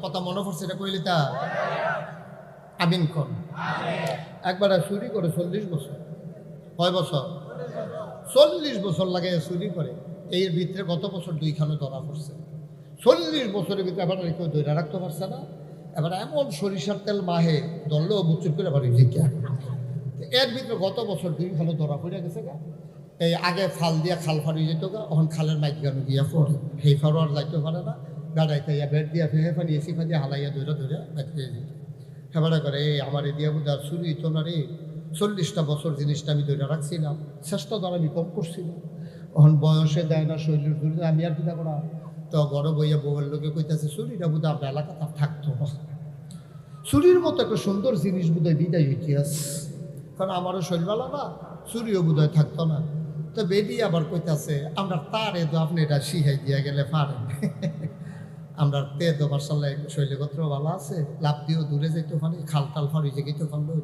কথা মনে পড়ছে এটা কইলি তা আমিন কোন একবার চুরি করে 40 বছর। কয় বছর? 40 বছর লাগে চুরি করে। এর ভিতরে গত বছর 2খানে ধরা পড়ছে। 40 বছরের ভিতরে আবার কেউ ধরে রাখতে পারছে না। এবার এমন সরিষার তেল মাহে ধরলেও বুচুর করে আবার এর ভিতরে গত বছর 2খানে ধরা পড়ে গেছে গা। এই আগে ফাল দিয়া খাল ফাড়ি যেত গা, এখন খালের মাইক গানো গিয়া পড়ে সেই ফাড়ো আর যাইতে পারে না। গাড়াইতে বেড দিয়া ফেহে ফানি এসি ফানি হালাইয়া ধরে ধরে রাখিয়ে যেত। হেবারা করে আমার এদিয়া বুধ আর চুরি তো না রে, 40টা বছর জিনিসটা আমি ধরে রাখছিলাম, চেষ্টা তো আমি কম করছিলাম। এখন বয়সে দেয় না, শরীরের শরীরে আমি আর কিনা করা। তো গড় বইয়া বউয়ের লোকে কইতেছে চুরিটা বুধ আপনার এলাকা তার থাকতো না। চুরির মতো একটা সুন্দর জিনিস বোধহয় বিদায় ইতিহাস, কারণ আমারও শরীরবেলা না, চুরিও বোধহয় থাকতো না। তো বেদি আবার কইতাছে আমরা তারে তো আপনি এটা শিখাই দিয়া গেলে পারেন। আমরা তে তো মার্শাল্লাহ শৈলগোত্র ভালো আছে, লাভ দিয়েও দূরে যেতে পারি, খাল টাল ফাড়ি যে গেতে পারলো।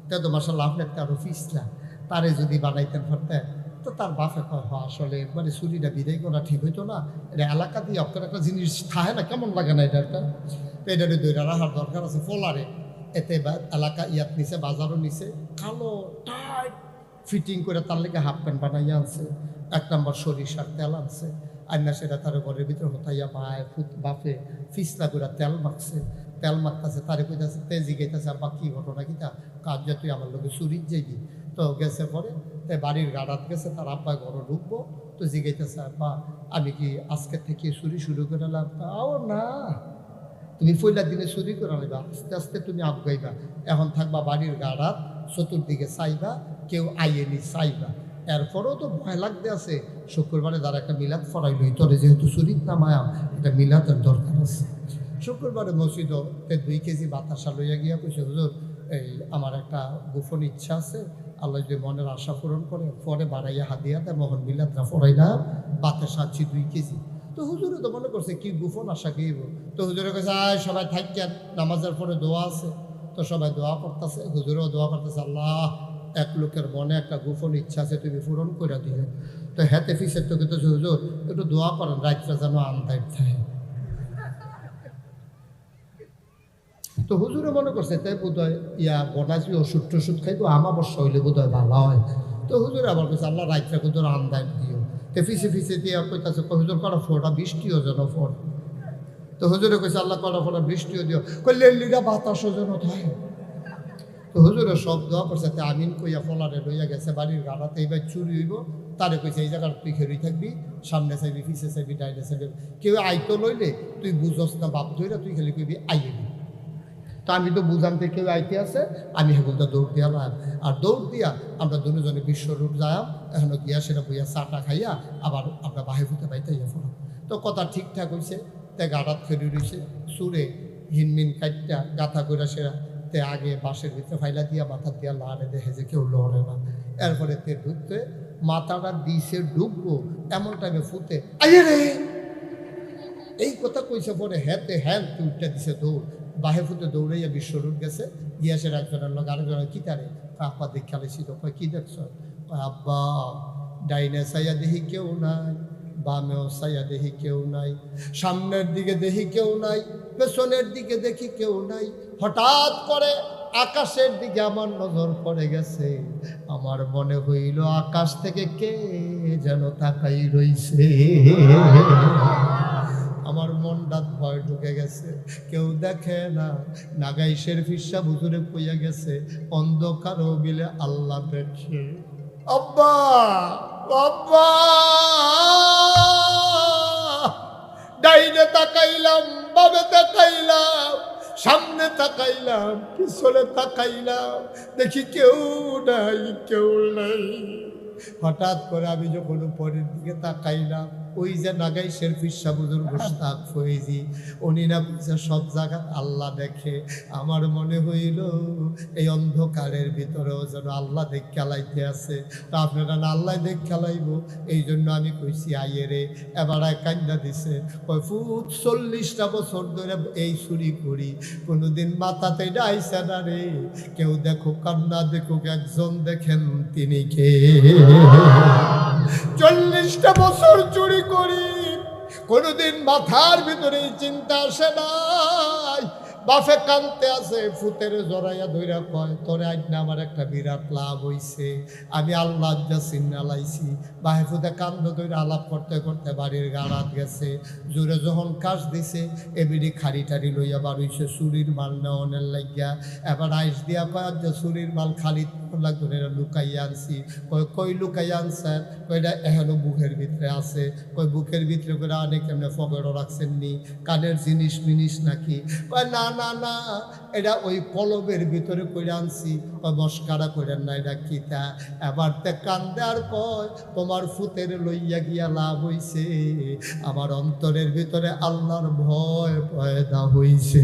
তে তো মার্শাল্লাহ আপনার তারও ফিসলা, তারে যদি বানাইতেন পারতেন। তো তার বাপে কয় আসলে একবারে চুরিটা বিদায় করা ঠিক হইতো না, এটা এলাকা দিয়ে আপনার একটা জিনিস থাকে না, কেমন লাগে না এটা একটা। তো এটা দৈরা রাখার দরকার আছে ফোলারে। এতে এলাকা ইয়াত নিচে, বাজারও নিচে কালো টাইট ফিটিং করে তার লেগে হাফ প্যান্ট বানাইয়া আনছে। 1 নম্বর সরিষার তেল আনছে, আইনা সেটা তার ঘরের ভিতরে হতাইয়া বায় ফুট বাপে ফিসলা করে তেল মাখছে। তেল মাখতেছে, তারে কইতাছে তেজি গাইতেছে আব্বা কি ঘটনা কিতা কাজ যে তুই আমার লোকে চুরির যাইবি। তো গেছে পরে তাই বাড়ির গাড়াত গেছে, তার আব্বা ঘরে ঢুকবো। তো জিগাইতেছে আব্বা আমি কি আজকে থেকে চুরি শুরু করে এলাম? তাও না, তুমি পয়লা দিনে চুরি করে নেবা, আস্তে আস্তে তুমি আবগাইবা। এখন থাকবা বাড়ির গাড়াত, চতুর্দিকে চাইবা, কেউ আইয়েনি চাইবা। এরপরেও তো ভয় লাগতে আছে, শুক্রবারে যারা একটা মিলাদ ফরাইল তোরে যেহেতু চুরির নামায়া এটা মিলাদের দরকার আছে। শুক্রবারে মসজিদও 2 কেজি বাতাসা লইয়া গিয়া কইছে হুজুর এই আমার একটা গোপন ইচ্ছা আছে, আল্লাহ যদি মনের আশা পূরণ করে পরে বাড়াইয়া হাদিয়া দেয়, মোহন মিলাদরা ফরাইলা বাতাসা আছি 2 কেজি। তো হুজুরে তো মনে করছে কি গোপন আশা গিয়েব। তো হুজুরে কাছে সবাই থাকেন, নামাজের পরে দোয়া আছে। তো সবাই দোয়া করতেছে, হুজুরেও দোয়া করতেছে আল্লাহ এক লোকের মনে একটা গোপন ইচ্ছা আছে তুমি পূরণ করে দিলে। তো হেতে ফিসের তো কিন্তু হুজুর একটু দোয়া করেন রাত্রে যেন আন্দায় থাকে। তো হুজুরে মনে করছে তাই বোধহয় ইয়া বনাজি ওষুধ টষুধ খাইতো, আমাবস্যা হইলে বোধহয় ভালো হয়। তো হুজুরে আবার কইছে আল্লাহ রাত্রে হুজুর আন্দায় দিও। তো ফিসে ফিসে দিয়ে কইতাছে হুজুর করা ফোটা বৃষ্টিও যেন ফোট। তো হুজুরে কইছে আল্লাহ করা ফোটা বৃষ্টিও দিও, কইলে লিগা বাতাসও যেন থাকে। তো হুজুরে সব দোয়া করছে, আমিন কইয়া ফলারে লইয়া গেছে বাড়ির গাড়াতে। এইবার চুরি হইব, তারে কইছে এই জায়গার তুই খেরি থাকবি, সামনে চাইবি পিছে চাইবি ডাইনে চাইবি, কেউ আইতো লইলে তুই বুঝস না বাপ ধইরা তুই খালি কইবি আইবি। তো আমি তো বুঝানতে কেউ আইতে আছে, আমি হেগুলটা দৌড় দিয়া লাম। আর দৌড় দিয়া আমরা দুজনে বিশ্বরূপ যাইম, এখনো গিয়া সেটা বইয়া চাটা খাইয়া আবার আমরা বাহে ফুটে বাইতে ইয়া ফোলাম। তো কথা ঠিকঠাক হয়েছে, তে গাড়াত ফেরি রয়েছে সুরে হিনমিন কাইটটা গাথা করে সেরা। তে আগে বাঁশের ভিতরে ফাইলা দিয়া মাথা দিয়া লাড়ে, দেখে যে কেউ লড়ে না। এরপরে তে ঢুকতে মাথাটা দিছে ঢুকবো এমন টাইমে ফুটে আইয়ে রে এই কথা কইছে। পরে হেতে হ্যাঁ উঠতে দিছে দৌড়, বাহে ফুটে দৌড়াইয়া বিশ্বরূপ গেছে। গিয়াসের একজনের লোক আরেকজনের কি তারে আব্বা দেখে আলেছি। তো কয় কি দেখছ? আব্বা ডাইনে সাইয়া দেখি কেউ নাই, বামেও সাইয়া দেখি কেউ নাই, সামনের দিকে দেখি কেউ নাই, পেছনের দিকে দেখি কেউ নাই। হঠাৎ করে আকাশের দিকে আমার নজর পড়ে গেছে, আমার মনে হইল আকাশ থেকে কে যেন তাকাই রইছে। আমার মনটা ভয় ঢুকে গেছে, কেউ দেখে না। নাগাইশের ফিসা বুজুরে কইয়া গেছে অন্ধকারও বিলে আল্লাহ দেখে। আব্বা আব্বা ডাইনে তাকাইলাম, বামে তাকাইলাম, সামনে তাকাইলাম, পিছনে তাকাইলাম, দেখি কেউ নাই কেউ নাই। হঠাৎ করে আমি যখন উপরের দিকে তাকাইলাম, ওই যে নাগাইশের ফিসা বুজুর মুস্তাক ফয়েজি উনি না বুঝে সব জায়গা আল্লাহ দেখে। আমার মনে হইল এই অন্ধকারের ভিতরেও যেন আল্লাহ দেখ খেলাইতে আছে। তা আপনারা না আল্লাহ দেখ খেলাইব, এই জন্য আমি কইছি আইয়ে রে। এবার কান্না দিছে, কয় ফুট 40টা বছর ধরে এই চুরি করি, কোনোদিন মাথাতে ডাইছে না রে। কেউ দেখুক কান্না দেখুক, একজন দেখেন তিনি কে। 40টা বছর চুরি করি, কোনোদিন মাথার ভিতরে এই চিন্তা আসে নাই। বাপে কানতে আছে, ফুতের জড়াইয়া ধইরা কয় তোরে আজ না আমার একটা বিরাট লাভ হইছে, আমি আল্লাহ যা চিন্না লাইছি। বাহে ফুতে কান্দ ধইরা আলাপ করতে করতে বাড়ির গাড়াত গেছে। জোরে যখন কাজ দিছে এবিডি খাড়ি টাড়ি লইয়া বাড়িছে চুরির মাল নেওয়ানের লাগিয়া। এবার আইস দিয়া কয় যে চুরির মাল খালি লাগতো না, এটা লুকাইয়া আনছি। কই লুকাইয়া আনছেন? কইটা এখনো বুকের ভিতরে আছে। কই বুকের ভিতরে করে অনেক এমনি ফগড়ও রাখছেন নি, কানের জিনিস মিনিস নাকি? কয় না না না, এটা ওই কলবের ভিতরে কইরা আনছি। কয় মস্কারা কইরেন না, এটা কিতা? এবার তে কান্দে আর কয় তোমার ফুতের লইয়া গিয়া লাভ হইছে, আমার অন্তরের ভিতরে আল্লাহর ভয় পয়দা হইছে।